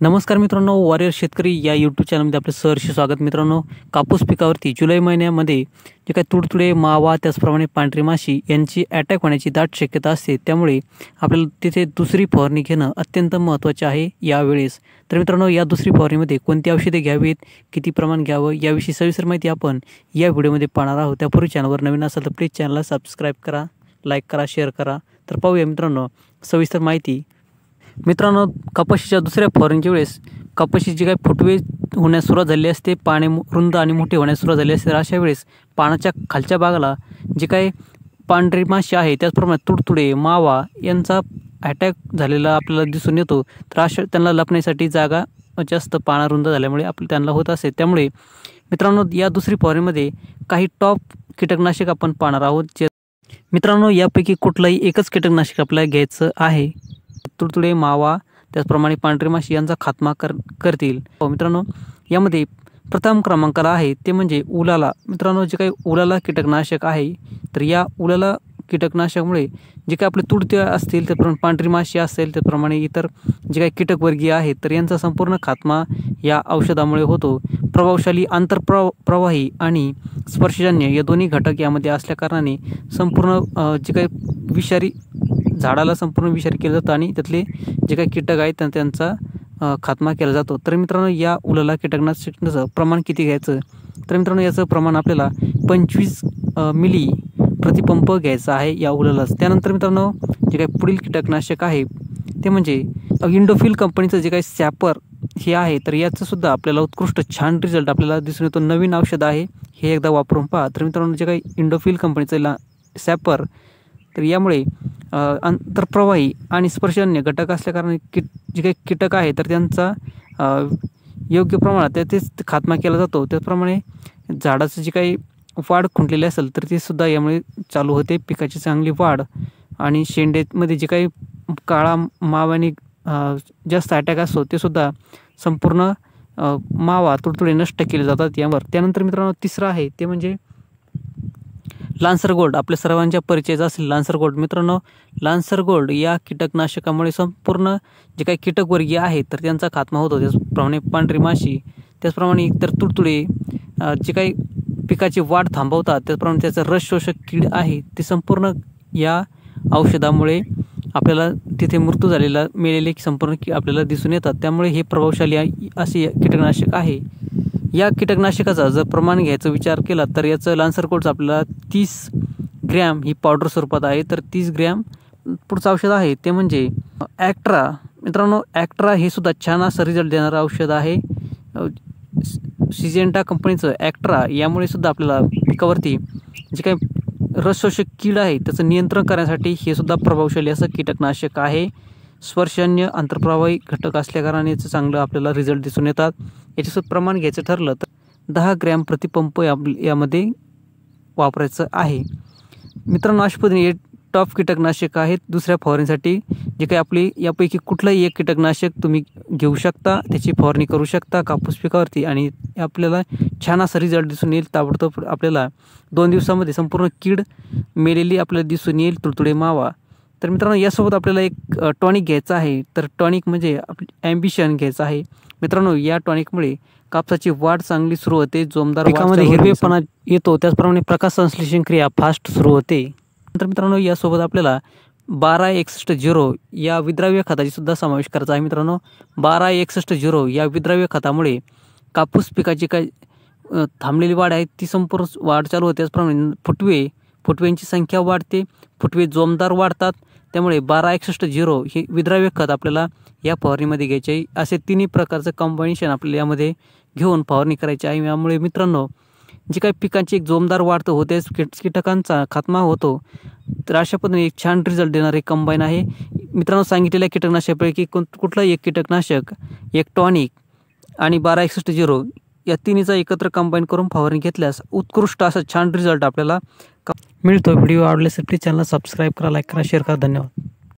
नमस्कार मित्रांनो, वॉरियर शेतकरी या यूट्यूब चॅनलमध्ये आपले सहर्ष स्वागत। मित्रांनो, कापूस पिकावरती जुलै महिन्यामध्ये जे काही तुडतुडे, मावा, त्याचप्रमाणे पांढरी माशी यांची अटॅक होण्याची दाट शक्यता असते। त्यामुळे आपल्याला तिथे दुसरी फवारणी घेणं अत्यंत महत्त्वाचे आहे यावेळेस। तर मित्रांनो, या दुसरी फवारणीमध्ये कोणती औषधे घ्यावीत, किती प्रमाण घ्यावं याविषयी सविस्तर माहिती आपण या व्हिडिओमध्ये पाहणार आहोत। त्यापूर्वी चॅनलवर नवीन असाल तर प्लीज चॅनलला सबस्क्राईब करा, लाईक करा, शेअर करा। तर पाहूया मित्रांनो सविस्तर माहिती। मित्रांनो, कपाशीच्या दुसऱ्या फवारणीच्या वेळेस कपाशीची काही फुटवे होण्यास सुरुवात झाली असते, पाने रुंद आणि मोठे होण्यास सुरुवात झाली असते। अशा वेळेस पानाच्या खालच्या भागाला जे काही पांढरी माशी आहे, त्याचप्रमाणे तुडतुडे, मावा यांचा अटॅक झालेला आपल्याला दिसून येतो। तर अशा त्यांना लपण्यासाठी जागा जास्त पाना रुंद झाल्यामुळे त्यांना होत असते। त्यामुळे मित्रांनो, या दुसरी फवारणीमध्ये काही टॉप कीटकनाशक आपण पाहणार आहोत। मित्रांनो, यापैकी कुठलाही एकच कीटकनाशक आपल्याला घ्यायचं आहे। तुडतुडे, मावा, त्याचप्रमाणे पांढरी माशी यांचा खात्मा करतील। मित्रांनो, यामध्ये प्रथम क्रमांकाला आहे ते म्हणजे उलाला। मित्रांनो, जे काही उलाला कीटकनाशक आहे, तर या उलाला कीटकनाशकामुळे जे काही आपले तुडतुडे असतील, त्याप्रमाणे पांढरी माशी असेल, त्याप्रमाणे इतर जे काही कीटकवर्गीय आहेत, तर यांचा संपूर्ण खात्मा या औषधामुळे होतो। प्रभावशाली, आंतरप्रवाही आणि स्पर्शजन्य या दोन्ही घटक यामध्ये असल्या कारणाने संपूर्ण जे काही विषारी झाडाला संपूर्ण विषारी केलं जातं आणि त्यातले जे काही कीटक आहेत त्यांचा खात्मा केला जातो। तर मित्रांनो, या उलाला कीटकनाशकाचं प्रमाण किती घ्यायचं, तर मित्रांनो याचं प्रमाण आपल्याला 25 मिली प्रतिपंप घ्यायचं आहे या उलालाच। त्यानंतर मित्रांनो, जे काही पुढील कीटकनाशक आहे ते म्हणजे इंडोफिल कंपनीचं जे काही सॅपर हे आहे, तर याचं सुद्धा आपल्याला उत्कृष्ट छान रिझल्ट आपल्याला दिसून येतो। नवीन औषध आहे, हे एकदा वापरून पहा। तर मित्रांनो, जे काही इंडोफिल कंपनीचं सॅपर, तर यामुळे आंतरप्रवाही आणि स्पर्शजन्य घटक असल्या कारणाने जे काही कीटक आहे तर त्यांचा योग्य प्रमाणात तेच खात्मा केला जातो। त्याचप्रमाणे झाडाचं जे काही वाढ खुंटलेली असेल तर ते सुद्धा यामुळे चालू होते। पिकाची चांगली वाढ आणि शेंडेमध्ये जे काही काळा माव्याने जास्त अटॅक असतो ते सुद्धा संपूर्ण मावा, तुडतुडे नष्ट केले जातात यावर। त्यानंतर मित्रांनो, तिसरं आहे ते म्हणजे लान्सर गोल्ड। आपल्या सर्वांच्या परिचयाचा असेल लान्सर गोल्ड। मित्रांनो, लान्सर गोल्ड या कीटकनाशकामुळे संपूर्ण जे काही कीटकवर्गीय आहेत तर त्यांचा खात्मा होतो। त्याचप्रमाणे पांढरी माशी, त्याचप्रमाणे इतर तुडतुडे जे काही पिकाची वाढ थांबवतात, त्याचप्रमाणे त्याचं रस शोषक कीड आहे ते संपूर्ण या औषधामुळे आपल्याला तिथे मृत्यू झालेला मेलेले संपूर्ण आपल्याला दिसून येतात। त्यामुळे हे प्रभावशाली असे कीटकनाशक आहे। या कीटकनाशकाचा जर प्रमाण घ्यायचा विचार केला तर याचं लान्सर गोल्डचं आपल्याला 30 ग्रॅम ही पावडर स्वरूपात आहे। तर 30 ग्रॅम पुढचं औषध आहे ते म्हणजे ॲक्ट्रा। मित्रांनो, ॲक्ट्रा हे सुद्धा छान असं रिझल्ट देणारं औषध आहे। सिजेंटा कंपनीचं ॲक्ट्रा यामुळे सुद्धा आपल्याला पिकावरती जे काही रसशोषक कीड आहे त्याचं नियंत्रण करण्यासाठी हे सुद्धा प्रभावशाली असं कीटकनाशक आहे। स्पर्शजन्य, आंतरप्रवाही घटक असल्या कारणाने याचं चांगलं आपल्याला रिझल्ट दिसून येतात। याचं प्रमाण घ्यायचं ठरलं तर 10 ग्रॅम प्रतिपंप यामध्ये वापरायचं आहे। मित्रांनो, अशा पद्धतीने टॉप कीटकनाशक आहेत दुसऱ्या फवारणीसाठी। जे काही आपली यापैकी कुठलंही एक कीटकनाशक तुम्ही घेऊ शकता, त्याची फवारणी करू शकता कापूस पिकावरती आणि आपल्याला छान असा रिझल्ट दिसून येईल। ताबडतोब आपल्याला 2 दिवसामध्ये संपूर्ण कीड मेलेली आपल्याला दिसून येईल, तुडतुडे, मावा। तर मित्रांनो, यासोबत आपल्याला एक टॉनिक घ्यायचं आहे। तर टॉनिक म्हणजे आपली ॲम्बिशन घ्यायचं आहे। मित्रांनो, या टॉनिकमुळे कापसाची वाढ चांगली सुरू होते, जोमदार पिकामध्ये हिरवेपणा येतो, त्याचप्रमाणे प्रकाश संश्लेषण क्रिया फास्ट सुरू होते। नंतर मित्रांनो, यासोबत आपल्याला 1261 या विद्राव्य खताची सुद्धा समावेश करायचा आहे। मित्रांनो, 1261 या विद्राव्य खतामुळे कापूस पिकाची काही थांबलेली वाढ आहे ती संपूर्ण वाढ चालू होते। त्याचप्रमाणे फुटव्यांची संख्या वाढते, फुटवे जोमदार वाढतात। त्यामुळे 1261 हे विद्राव्य खत आपल्याला या फवारणीमध्ये घ्यायचे आहे। असे तिन्ही प्रकारचं कॉम्बिनेशन आपल्याला यामध्ये घेऊन फवारणी करायची आहे। यामुळे मित्रांनो, जे काही पिकांची एक जोमदार वाढ तर होतेच, कीटकांचा खात्मा होतो। तर अशा पद्धतीने एक छान रिझल्ट देणारे कंबाईन आहे। मित्रांनो, सांगितलेल्या कीटकनाशकापैकी कुठलाही एक कीटकनाशक, एक टॉनिक आणि 1261 या तिन्हीचा एकत्र कंबाईन करून फवारणी घेतल्यास उत्कृष्ट असा छान रिझल्ट आपल्याला मिळतो। व्हिडिओ आवडल्यास प्लीज चॅनलला सबस्क्राईब करा, लाईक करा, शेअर करा। धन्यवाद।